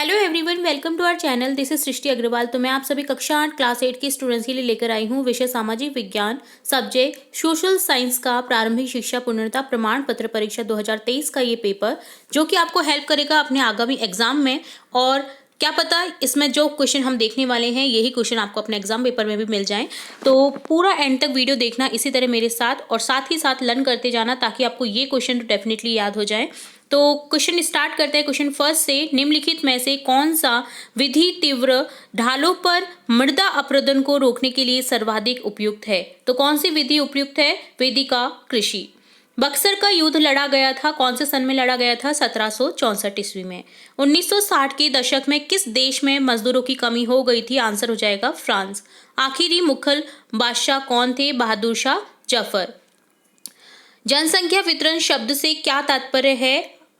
Hello everyone, welcome to our channel. This is Srishti Agrawal. तो मैं आप सभी कक्षा 8 क्लास 8 के स्टूडेंट्स के लिए लेकर आई हूँ विषय सामाजिक विज्ञान सब्जेक्ट सोशल साइंस का प्रारंभिक शिक्षा पूर्णता प्रमाण पत्र परीक्षा 2023 का ये पेपर, जो कि आपको हेल्प करेगा अपने आगामी एग्जाम में। और क्या पता इसमें जो क्वेश्चन हम देखने वाले हैं यही क्वेश्चन आपको अपने एग्जाम पेपर में भी मिल जाएं। तो पूरा एंड तक वीडियो देखना इसी तरह मेरे साथ, और साथ ही साथ लर्न करते जाना ताकि आपको ये क्वेश्चन तो डेफिनेटली याद हो जाए। तो क्वेश्चन स्टार्ट करते हैं। क्वेश्चन फर्स्ट से, निम्नलिखित में से कौन सा विधि तीव्र ढालों पर मृदा अपरदन को रोकने के लिए सर्वाधिक उपयुक्त है? तो कौन सी विधि उपयुक्त है? वेदिका कृषि। बक्सर का युद्ध लड़ा गया था कौन से सन में लड़ा गया था? 1764 ईस्वी में। 1960 के दशक में किस देश में मजदूरों की कमी हो गई थी? आंसर हो जाएगा फ्रांस। आखिरी मुगल बादशाह कौन थे? बहादुर शाह जफर। जनसंख्या वितरण शब्द से क्या तात्पर्य है?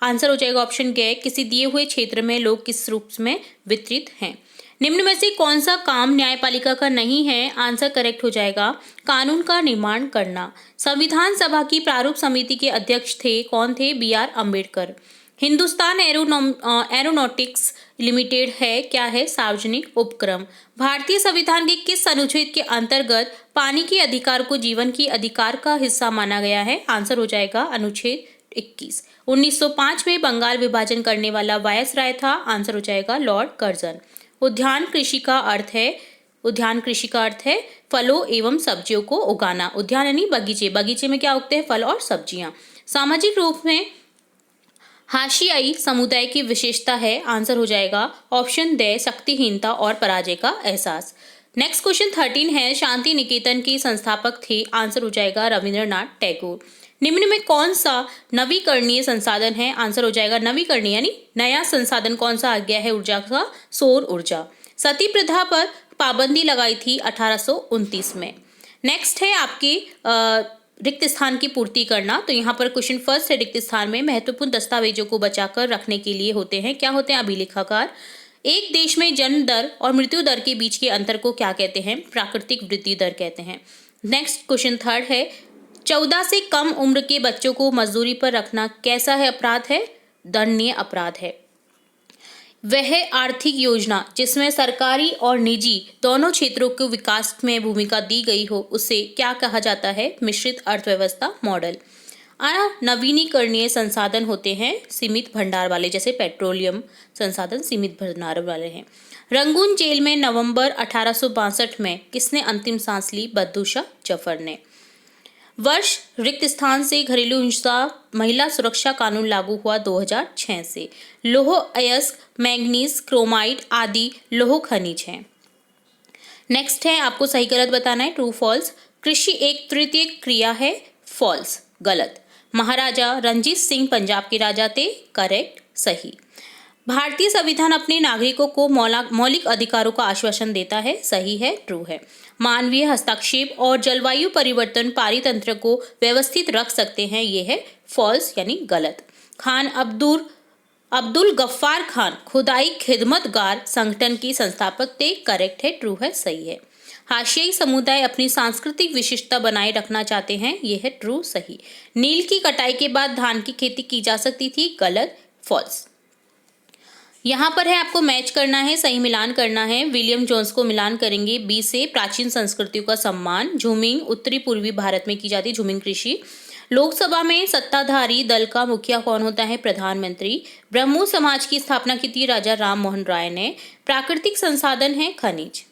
आंसर हो जाएगा ऑप्शन गे, किसी दिए हुए क्षेत्र में लोग किस रूप में वितरित हैं। निम्न में से कौन सा काम न्यायपालिका का नहीं है? आंसर करेक्ट हो जाएगा कानून का निर्माण करना। संविधान सभा की प्रारूप समिति के अध्यक्ष थे कौन थे? बी.आर. अम्बेडकर। हिंदुस्तान एरोनॉटिक्स लिमिटेड है क्या है? सार्वजनिक उपक्रम। भारतीय संविधान के किस अनुच्छेद के अंतर्गत पानी के अधिकार को जीवन की अधिकार का हिस्सा माना गया है? आंसर हो जाएगा अनुच्छेद 21। 1905 में बंगाल विभाजन करने वाला वायसराय था? आंसर हो जाएगा लॉर्ड कर्जन। उद्यान कृषि का अर्थ है फलों एवं सब्जियों को उगाना। उद्यान यानी बगीचे, बगीचे में क्या उगते हैं? फल और सब्जियां। सामाजिक रूप में हाशियाई समुदाय की विशेषता है? आंसर हो जाएगा ऑप्शन दे, शक्तिहीनता और पराजय का एहसास। नेक्स्ट क्वेश्चन 13 है, शांति निकेतन के संस्थापक थे? आंसर हो जाएगा रविंद्रनाथ टैगोर। निम्न में कौन सा नवीकरणीय संसाधन है? आंसर हो जाएगा नवीकरणीय यानी नया संसाधन कौन सा आ गया है ऊर्जा का? सौर ऊर्जा। सती प्रथा पर पाबंदी लगाई थी 1829 में। नेक्स्ट है आपकी रिक्त स्थान की पूर्ति करना। तो यहाँ पर क्वेश्चन फर्स्ट है, रिक्त स्थान में महत्वपूर्ण दस्तावेजों को बचाकर रखने के लिए होते हैं क्या होते हैं? अभिलेखागार। एक देश में जन्म दर और मृत्यु दर के बीच के अंतर को क्या कहते हैं? प्राकृतिक वृद्धि दर कहते हैं। नेक्स्ट क्वेश्चन थर्ड है, 14 से कम उम्र के बच्चों को मजदूरी पर रखना कैसा है? अपराध है, दंडनीय अपराध है। वह आर्थिक योजना जिसमें सरकारी और निजी दोनों क्षेत्रों को विकास में भूमिका दी गई हो उसे क्या कहा जाता है? मिश्रित अर्थव्यवस्था मॉडल। नवीनीकरणीय संसाधन होते हैं सीमित भंडार वाले, जैसे पेट्रोलियम संसाधन सीमित भंडार वाले हैं। रंगून जेल में नवंबर 1862 में किसने अंतिम सांस ली? बहादुर शाह जफर ने। वर्ष रिक्त स्थान से घरेलू हिंसा महिला सुरक्षा कानून लागू हुआ 2006 से। लौह अयस्क, मैंगनीज, क्रोमाइड आदि लौह खनिज हैं। नेक्स्ट है, आपको सही गलत बताना है, ट्रू फॉल्स। कृषि एक तृतीय क्रिया है? फॉल्स, गलत। महाराजा रंजीत सिंह पंजाब के राजा थे? करेक्ट, सही। भारतीय संविधान अपने नागरिकों को मौलिक अधिकारों का आश्वासन देता है? सही है, ट्रू है। मानवीय हस्तक्षेप और जलवायु परिवर्तन पारितंत्र को व्यवस्थित रख सकते हैं? ये है फॉल्स यानी गलत। खान अब्दुल गफ्फार खान खुदाई खिदमतगार संगठन के संस्थापक थे? करेक्ट है, ट्रू है, सही है। हाशियाई समुदाय अपनी सांस्कृतिक विशिष्टता बनाए रखना चाहते हैं? ये है ट्रू, सही। नील की कटाई के बाद धान की खेती की जा सकती थी? गलत, फॉल्स। यहाँ पर है, आपको मैच करना है, सही मिलान करना है। विलियम जोन्स को मिलान करेंगे। बी से, प्राचीन संस्कृतियों का सम्मान। झूमिंग उत्तरी पूर्वी भारत में की जाती है, झूमिंग कृषि। लोकसभा में सत्ताधारी दल का मुखिया कौन होता है? प्रधानमंत्री। ब्रह्मो समाज की स्थापना की थी राजा राम मोहन राय ने। प्राकृतिक संसाधन है खनिज।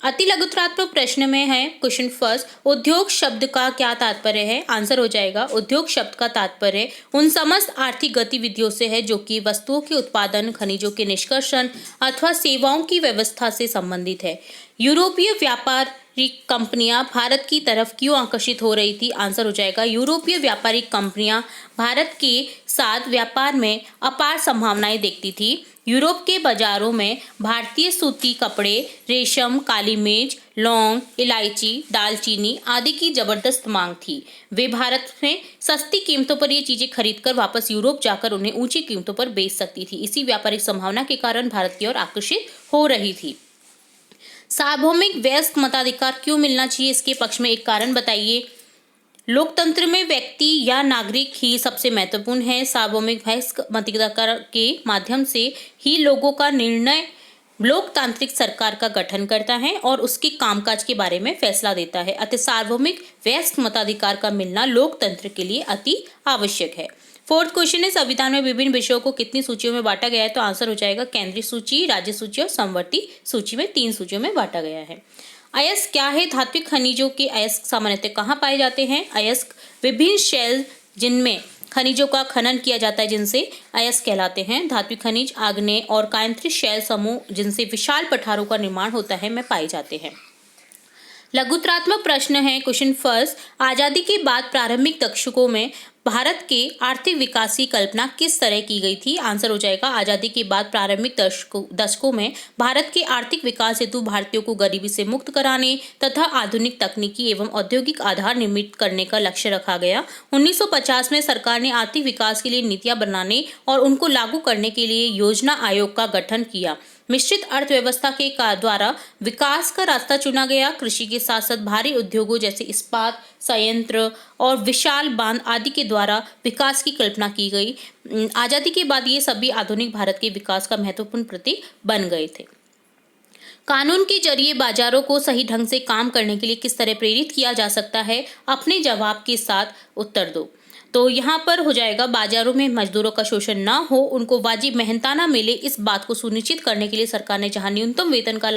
अति लघुत्रात्मक प्रश्न में है क्वेश्चन फर्स्ट, उद्योग शब्द का क्या तात्पर्य है? आंसर हो जाएगा उद्योग शब्द का तात्पर्य उन समस्त आर्थिक गतिविधियों से है जो कि वस्तुओं के उत्पादन, खनिजों के निष्कर्षण अथवा सेवाओं की व्यवस्था से संबंधित है। यूरोपीय व्यापारिक कंपनियां भारत की तरफ क्यों आकर्षित हो रही थी? आंसर हो जाएगा यूरोपीय व्यापारिक कंपनियां भारत के साथ व्यापार में अपार संभावनाएं देखती थी। यूरोप के बाजारों में भारतीय सूती कपड़े, रेशम, काली मिर्च, लौंग, इलायची, दालचीनी आदि की जबरदस्त मांग थी। वे भारत में सस्ती कीमतों पर ये चीजें खरीदकर वापस यूरोप जाकर उन्हें ऊंची कीमतों पर बेच सकती थी। इसी व्यापारिक संभावना के कारण भारत की ओर आकर्षित हो रही थी। सार्वभौमिक वयस्क मताधिकार क्यों मिलना चाहिए? इसके पक्ष में एक कारण बताइए। लोकतंत्र में व्यक्ति या नागरिक ही सबसे महत्वपूर्ण है। सार्वभौमिक वयस्क मताधिकार के माध्यम से ही लोगों का निर्णय लोकतांत्रिक सरकार का गठन करता है और उसके कामकाज के बारे में फैसला देता है। अतः सार्वभौमिक वयस्क मताधिकार का मिलना लोकतंत्र के लिए अति आवश्यक है। फोर्थ क्वेश्चन है, संविधान में विभिन्न विषयों को कितनी सूचियों में बांटा गया है? तो आंसर हो जाएगा केंद्रीय सूची, राज्य सूची और समवर्ती सूची में 3 सूचियों में बांटा गया है। अयस्क क्या है? धात्विक खनिजों के अयस्क सामान्यतः कहाँ पाए जाते हैं? अयस्क विभिन्न शैल जिनमें खनिजों का खनन किया जाता है जिनसे अयस्क कहलाते हैं। धात्विक खनिज, आग्नेय और कायांतरित शैल समूह जिनसे विशाल पठारों का निर्माण होता है में पाए जाते हैं। लघुत्रात्मक प्रश्न है क्वेश्चन फर्स्ट, आजादी के बाद प्रारंभिक दशकों में भारत के आर्थिक विकास की कल्पना किस तरह की गई थी? आंसर हो जाएगा आजादी के बाद प्रारंभिक दशकों में भारत के आर्थिक विकास हेतु भारतीयों को गरीबी से मुक्त कराने तथा आधुनिक तकनीकी एवं औद्योगिक आधार निर्मित करने का लक्ष्य रखा गया। 1950 में सरकार ने आर्थिक विकास के लिए नीतियां बनाने और उनको लागू करने के लिए योजना आयोग का गठन किया। मिश्रित अर्थव्यवस्था के द्वारा विकास का रास्ता चुना गया। कृषि के साथ साथ भारी उद्योगों जैसे इस्पात संयंत्र और विशाल बांध आदि के द्वारा विकास की कल्पना की गई। आजादी के बाद ये सभी आधुनिक भारत के विकास का महत्वपूर्ण प्रतीक बन गए थे। कानून के जरिए बाजारों को सही ढंग से काम करने के लिए किस तरह प्रेरित किया जा सकता है? अपने जवाब के साथ उत्तर दो। तो यहाँ पर हो जाएगा बाजारों में मजदूरों का शोषण ना हो, उनको वाजिब मेहनताना मिले, इस बात को सुनिश्चित करने के लिए सरकार ने जहाँ न्यूनतम वेतन का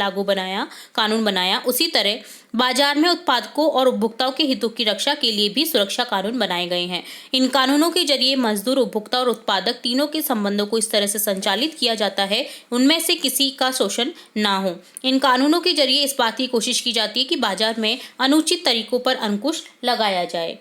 कानून बनाया, उसी तरह बाजार में उत्पादकों और उपभोक्ताओं के हितों की रक्षा के लिए भी सुरक्षा कानून बनाए गए हैं। इन कानूनों के जरिए मजदूर, उपभोक्ता और उत्पादक तीनों के संबंधों को इस तरह से संचालित किया जाता है उनमें से किसी का शोषण ना हो। इन कानूनों के जरिए इस बात की कोशिश की जाती है कि बाजार में अनुचित तरीकों पर अंकुश लगाया जाए।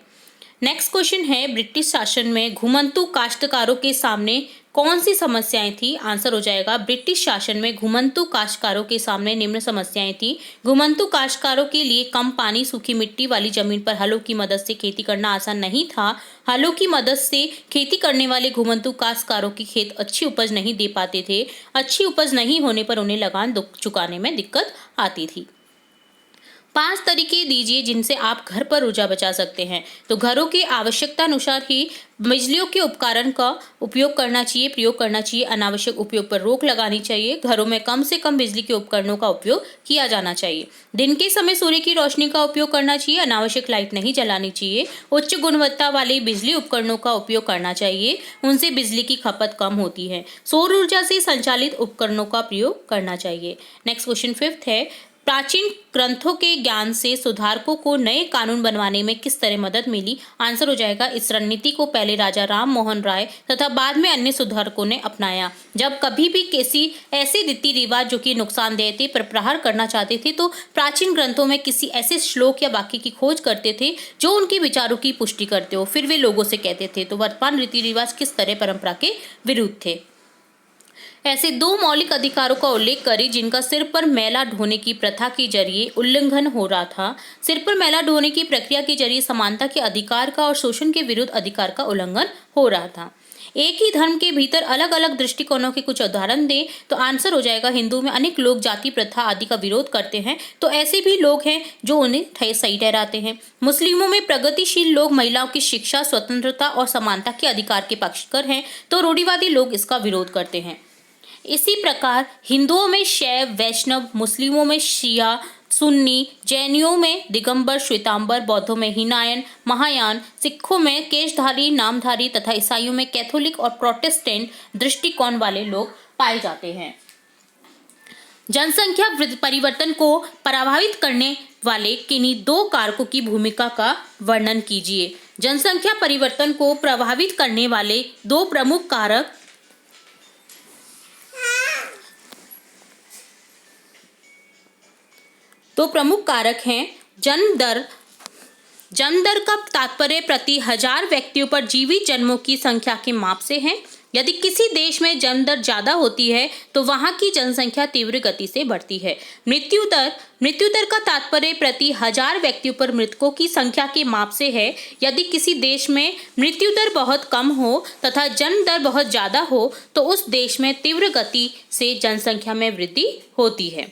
नेक्स्ट क्वेश्चन है, ब्रिटिश शासन में घुमंतू काश्तकारों के सामने कौन सी समस्याएं थी? आंसर हो जाएगा ब्रिटिश शासन में घुमंतू काश्तकारों के सामने निम्न समस्याएं थी। घुमंतू काश्तकारों के लिए कम पानी, सूखी मिट्टी वाली जमीन पर हलों की मदद से खेती करना आसान नहीं था। हलों की मदद से खेती करने वाले घुमंतू काश्तकारों की खेत अच्छी उपज नहीं दे पाते थे। अच्छी उपज नहीं होने पर उन्हें लगान चुकाने में दिक्कत आती थी। 5 तरीके दीजिए जिनसे आप घर पर ऊर्जा बचा सकते हैं। तो घरों की आवश्यकता अनुसार ही बिजलियों के उपकरण का प्रयोग करना चाहिए। अनावश्यक उपयोग पर रोक लगानी चाहिए। घरों में कम से कम बिजली के उपकरणों का उपयोग किया जाना चाहिए। दिन के समय सूर्य की रोशनी का उपयोग करना चाहिए। अनावश्यक लाइट नहीं जलानी चाहिए। उच्च गुणवत्ता वाले बिजली उपकरणों का उपयोग करना चाहिए, उनसे बिजली की खपत कम होती है। सौर ऊर्जा से संचालित उपकरणों का प्रयोग करना चाहिए। नेक्स्ट क्वेश्चन 5 है, प्राचीन ग्रंथों के ज्ञान से सुधारकों को नए कानून बनवाने में किस तरह मदद मिली? आंसर हो जाएगा इस रणनीति को पहले राजा राम मोहन राय तथा बाद में अन्य सुधारकों ने अपनाया। जब कभी भी किसी ऐसे रीति रिवाज जो कि नुकसानदेह थे पर प्रहार करना चाहते थे तो प्राचीन ग्रंथों में किसी ऐसे श्लोक या वाक्य की खोज करते थे जो उनके विचारों की पुष्टि करते हो, फिर वे लोगों से कहते थे। तो वर्तमान रीति रिवाज किस तरह परंपरा के विरुद्ध थे। ऐसे 2 मौलिक अधिकारों का उल्लेख करें जिनका सिर पर मैला ढोने की प्रथा के जरिए उल्लंघन हो रहा था। सिर पर मैला ढोने की प्रक्रिया के जरिए समानता के अधिकार का और शोषण के विरुद्ध अधिकार का उल्लंघन हो रहा था। एक ही धर्म के भीतर अलग अलग दृष्टिकोणों के कुछ उदाहरण दें। तो आंसर हो जाएगा हिंदू में अनेक लोग जाति प्रथा आदि का विरोध करते हैं, तो ऐसे भी लोग हैं जो उन्हें सही ठहराते हैं। मुस्लिमों में प्रगतिशील लोग महिलाओं की शिक्षा, स्वतंत्रता और समानता के अधिकार के पक्षकर हैं, तो रूढ़िवादी लोग इसका विरोध करते हैं। इसी प्रकार हिंदुओं में शैव, वैष्णव, मुस्लिमों में शिया, सुन्नी, जैनियों में दिगंबर, श्वेतांबर, बौद्धों में हीनायन, महायान, सिखों में केशधारी, नामधारी तथा ईसाइयों में कैथोलिक और प्रोटेस्टेंट दृष्टिकोण वाले लोग पाए जाते हैं। जनसंख्या परिवर्तन को प्रभावित करने वाले किन्हीं 2 कारकों की भूमिका का वर्णन कीजिए। जनसंख्या परिवर्तन को प्रभावित करने वाले 2 प्रमुख कारक हैं जन्म दर का तात्पर्य प्रति 1000 व्यक्तियों पर जीवित जन्मों की संख्या के माप से है। यदि किसी देश में जन्म दर ज्यादा होती है तो वहां की जनसंख्या तीव्र गति से बढ़ती है। मृत्यु दर का तात्पर्य प्रति 1000 व्यक्तियों पर मृतकों की संख्या के माप से है। यदि किसी देश में मृत्यु दर बहुत कम हो तथा जन्म दर बहुत ज्यादा हो तो उस देश में तीव्र गति से जनसंख्या में वृद्धि होती है।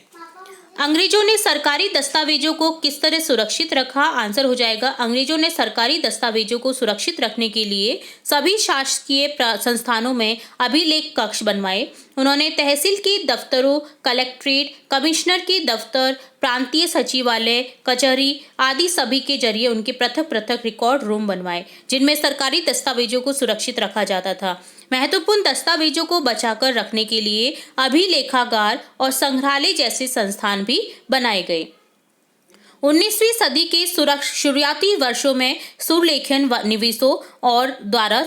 अंग्रेजों ने सरकारी दस्तावेजों को किस तरह सुरक्षित रखा? आंसर हो जाएगा, अंग्रेजों ने सरकारी दस्तावेजों को सुरक्षित रखने के लिए सभी शासकीय संस्थानों में अभिलेख कक्ष बनवाए। उन्होंने तहसील के दफ्तरों, कलेक्ट्रेट, कमिश्नर के दफ्तर, प्रांतीय सचिवालय, कचहरी आदि सभी के जरिए उनके पृथक पृथक रिकॉर्ड रूम बनवाए, जिनमें सरकारी दस्तावेजों को सुरक्षित रखा जाता था। महत्वपूर्ण दस्तावेजों को बचाकर रखने के लिए अभिलेखागार और संग्रहालय जैसे संस्थान भी बनाए गए। 19वीं सदी के शुरुआती वर्षों में सुलेखन निवेशों और द्वारा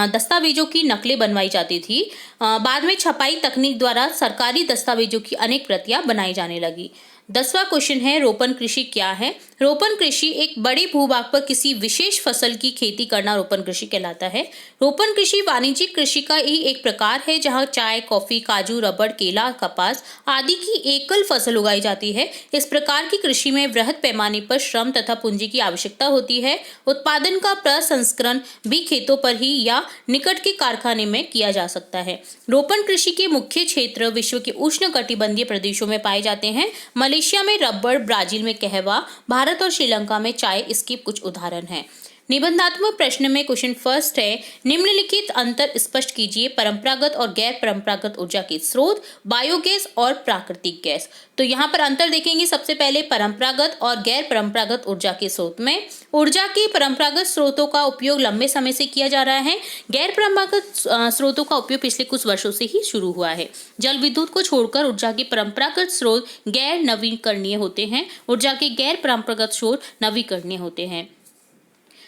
दस्तावेजों की नकलें बनवाई जाती थी। बाद में छपाई तकनीक द्वारा सरकारी दस्तावेजों की अनेक प्रतियां बनाई जाने लगी। 10वां क्वेश्चन है, रोपण कृषि क्या है? रोपण कृषि एक बड़े भूभाग पर किसी विशेष फसल की खेती करना रोपण कृषि कहलाता है। रोपण कृषि वाणिज्यिक कृषि का ही एक प्रकार है, जहां चाय, कॉफी, काजू, रबड़, केला, कपास आदि की एकल फसल उगाई जाती है। इस प्रकार की कृषि में वृहद पैमाने पर श्रम तथा पूंजी की आवश्यकता होती है। उत्पादन का प्रसंस्करण भी खेतों पर ही या निकट के कारखाने में किया जा सकता है। रोपण कृषि के मुख्य क्षेत्र विश्व के उष्णकटिबंधीय प्रदेशों में पाए जाते हैं। मलेशिया में रबड़, ब्राजील में कहवा, भारत और श्रीलंका में चाय इसके कुछ उदाहरण हैं। निबंधात्मक प्रश्न में क्वेश्चन फर्स्ट है, निम्नलिखित अंतर स्पष्ट कीजिए, परंपरागत और गैर परंपरागत ऊर्जा के स्रोत, बायोगैस और प्राकृतिक गैस। तो यहाँ पर अंतर देखेंगे सबसे पहले परंपरागत और गैर परंपरागत ऊर्जा के स्रोत में। ऊर्जा के परंपरागत स्रोतों का उपयोग लंबे समय से किया जा रहा है। गैर परंपरागत स्रोतों का उपयोग पिछले कुछ वर्षों से ही शुरू हुआ है। जल विद्युत को छोड़कर ऊर्जा के परंपरागत स्रोत गैर नवीकरणीय होते हैं। ऊर्जा के गैर परंपरागत स्रोत नवीकरणीय होते हैं।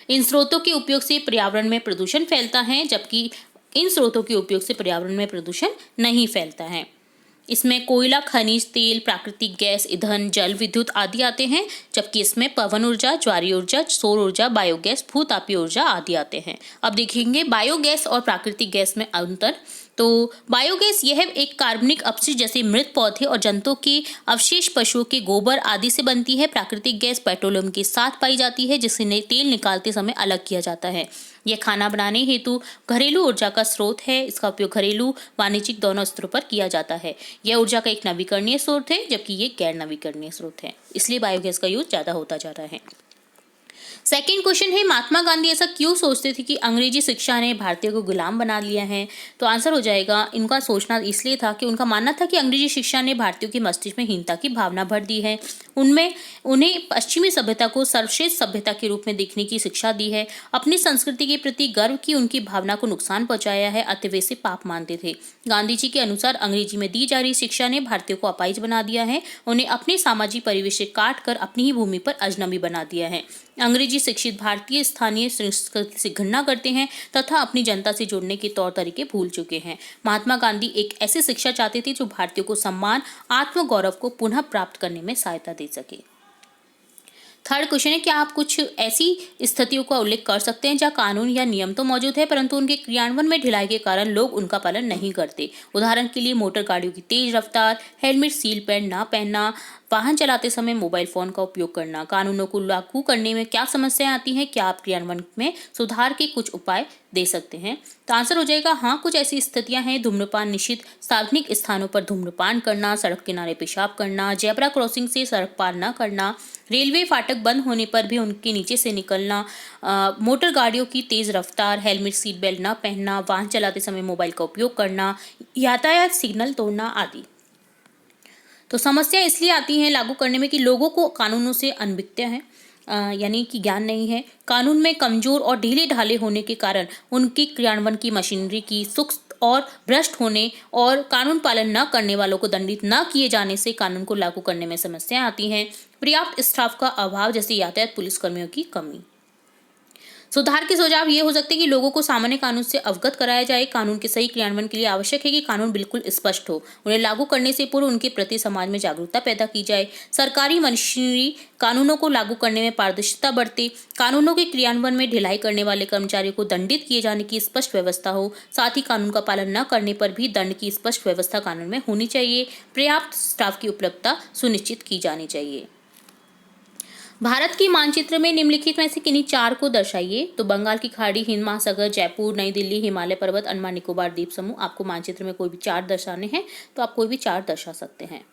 इन स्रोतों के उपयोग से पर्यावरण में प्रदूषण फैलता है, जबकि इन स्रोतों के उपयोग से पर्यावरण में प्रदूषण नहीं फैलता है। इसमें कोयला, खनिज तेल, प्राकृतिक गैस, ईंधन, जल विद्युत आदि आते हैं, जबकि इसमें पवन ऊर्जा, ज्वारीय ऊर्जा, सौर ऊर्जा, बायोगैस, भूतापीय ऊर्जा आदि आते हैं। अब देखेंगे बायोगैस और प्राकृतिक गैस में अंतर। तो बायोगैस यह एक कार्बनिक अपशिष्ट जैसे मृत पौधे और जंतुओं के अवशेष, पशुओं के गोबर आदि से बनती है। प्राकृतिक गैस पेट्रोलियम के साथ पाई जाती है, जिसे तेल निकालते समय अलग किया जाता है। यह खाना बनाने हेतु घरेलू ऊर्जा का स्रोत है। इसका उपयोग घरेलू, वाणिज्यिक दोनों स्तरों पर किया जाता है। यह ऊर्जा का एक नवीकरणीय स्रोत है, जबकि ये गैर नवीकरणीय स्रोत है। इसलिए बायोगैस का यूज ज्यादा होता जा रहा है। सेकेंड क्वेश्चन है, महात्मा गांधी ऐसा क्यों सोचते थे कि अंग्रेजी शिक्षा ने भारतीयों को गुलाम बना लिया है? तो आंसर हो जाएगा, इनका सोचना इसलिए था कि उनका मानना था कि अंग्रेजी शिक्षा ने भारतीयों के मस्तिष्क में हीनता की भावना भर दी है। उन्हें पश्चिमी सभ्यता को सर्वश्रेष्ठ सभ्यता के रूप में देखने की शिक्षा दी है। अपनी संस्कृति के प्रति गर्व की उनकी भावना को नुकसान पहुंचाया है, अतः वे इसे पाप मानते थे। गांधी जी के अनुसार अंग्रेजी में दी जा रही शिक्षा ने भारतीयों को अपाहिज बना दिया है, उन्हें अपने सामाजिक परिवेश से काट कर अपनी ही भूमि पर अजनबी बना दिया है। अंग्रेजी शिक्षित भारतीय स्थानीय संस्कृति से घृणा करते हैं तथा अपनी जनता से जुड़ने के तौर तरीके भूल चुके हैं। महात्मा गांधी एक ऐसी शिक्षा चाहते थे जो भारतीयों को सम्मान, आत्मगौरव को पुनः प्राप्त करने में सहायता दे सके। थर्ड क्वेश्चन है, क्या आप कुछ ऐसी स्थितियों का उल्लेख कर सकते हैं जहां कानून या नियम तो मौजूद है, परंतु उनके क्रियान्वयन में ढिलाई के कारण लोग उनका पालन नहीं करते? उदाहरण के लिए मोटर गाड़ियों की तेज रफ्तार, हेलमेट सील पैड ना पहनना, वाहन चलाते समय मोबाइल फोन का उपयोग करना। कानूनों को लागू करने में क्या समस्याएं आती हैं? क्या आप क्रियान्वयन में सुधार के कुछ उपाय दे सकते हैं? तो आंसर हो जाएगा हाँ, कुछ ऐसी स्थितियां हैं। धूम्रपान निषिद्ध, सार्वजनिक स्थानों पर धूम्रपान करना, सड़क किनारे पेशाब करना, जेब्रा क्रॉसिंग से सड़क पार न करना, रेलवे फाटक बंद होने पर भी उनके नीचे से निकलना, मोटर गाड़ियों की तेज रफ्तार, हेलमेट सीट बेल्ट न पहनना, वाहन चलाते समय मोबाइल का उपयोग करना, यातायात सिग्नल तोड़ना आदि। तो समस्या इसलिए आती हैं लागू करने में कि लोगों को कानूनों से अनभिज्ञ है, यानी कि ज्ञान नहीं है। कानून में कमजोर और ढीले ढाले होने के कारण उनकी क्रियान्वयन की मशीनरी की सुस्त और भ्रष्ट होने और कानून पालन न करने वालों को दंडित न किए जाने से कानून को लागू करने में समस्याएं आती हैं। पर्याप्त स्टाफ का अभाव, जैसे यातायात पुलिसकर्मियों की कमी। सुधार के सुझाव ये हो सकते हैं कि लोगों को सामान्य कानून से अवगत कराया जाए। कानून के सही क्रियान्वयन के लिए आवश्यक है कि कानून बिल्कुल स्पष्ट हो। उन्हें लागू करने से पूर्व उनके प्रति समाज में जागरूकता पैदा की जाए। सरकारी मशीनरी कानूनों को लागू करने में पारदर्शिता बरते। कानूनों के क्रियान्वयन में ढिलाई करने वाले कर्मचारियों को दंडित किए जाने की स्पष्ट व्यवस्था हो। साथ ही कानून का पालन न करने पर भी दंड की स्पष्ट व्यवस्था कानून में होनी चाहिए। पर्याप्त स्टाफ की उपलब्धता सुनिश्चित की जानी चाहिए। भारत की मानचित्र में निम्नलिखित में से किन्हीं चार को दर्शाइए। तो बंगाल की खाड़ी, हिंद महासागर, जयपुर, नई दिल्ली, हिमालय पर्वत, अंडमान निकोबार द्वीप समूह। आपको मानचित्र में कोई भी चार दर्शाने हैं तो आप कोई भी चार दर्शा सकते हैं।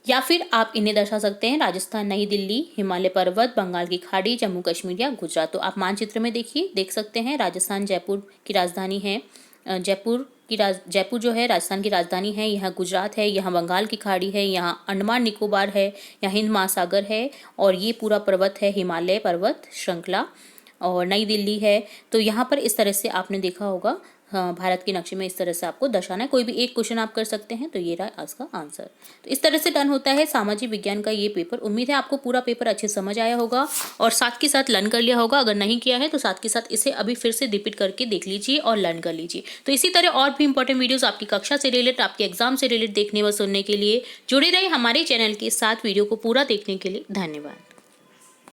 या फिर आप इन्हें दर्शा सकते हैं राजस्थान, नई दिल्ली, हिमालय पर्वत, बंगाल की खाड़ी, जम्मू कश्मीर या गुजरात। तो आप मानचित्र में देखिए, देख सकते हैं राजस्थान जयपुर की राजधानी है। जयपुर जो है राजस्थान की राजधानी है। यहाँ गुजरात है, यहाँ बंगाल की खाड़ी है, यहाँ अंडमान निकोबार है, यहाँ हिंद महासागर है और ये पूरा पर्वत है हिमालय पर्वत श्रृंखला। और नई दिल्ली है। तो यहाँ पर इस तरह से आपने देखा होगा, हाँ, भारत के नक्शे में इस तरह से आपको दर्शाना है। कोई भी एक क्वेश्चन आप कर सकते हैं। तो ये रहा आज का आंसर। तो इस तरह से डन होता है सामाजिक विज्ञान का ये पेपर। उम्मीद है आपको पूरा पेपर अच्छे से समझ आया होगा और साथ के साथ लर्न कर लिया होगा। अगर नहीं किया है तो साथ के साथ इसे अभी फिर से रिपीट करके देख लीजिए और लर्न कर लीजिए। तो इसी तरह और भी इंपॉर्टेंट वीडियोस आपकी कक्षा से रिलेटेड, आपके एग्जाम से रिलेटेड देखने व सुनने के लिए जुड़े रहे हमारे चैनल के साथ। वीडियो को पूरा देखने के लिए धन्यवाद।